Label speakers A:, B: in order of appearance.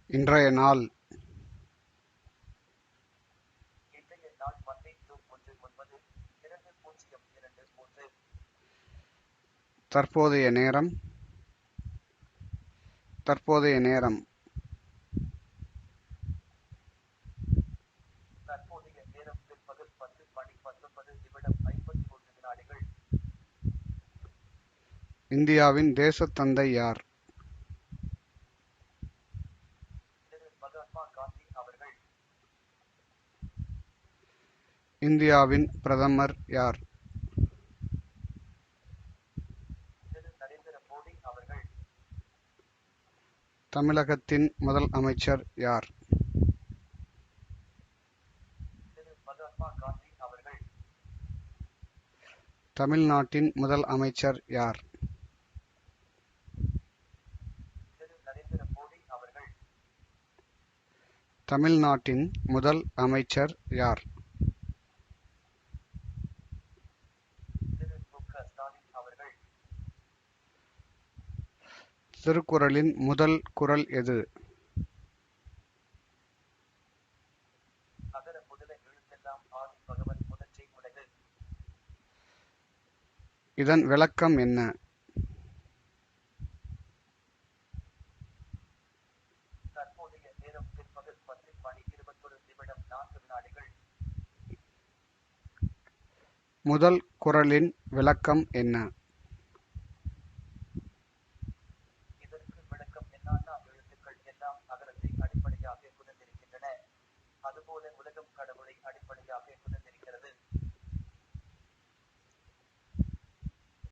A: இன்றைய நாள். தற்போதைய நேரம். தற்போதைய நேரம். இந்தியாவின் தேசத்தந்தை யார்? இந்தியாவின் பிரதமர் யார்? தமிழகத்தின் முதல் அமைச்சர் யார்? தமிழ்நாட்டின் முதல் அமைச்சர் யார்? தமிழ்நாட்டின் முதல் அமைச்சர் யார்? திருக்குறளின் முதல் குறள் எது? இதன் விளக்கம் என்ன? முதல் குறளின் விளக்கம் என்ன?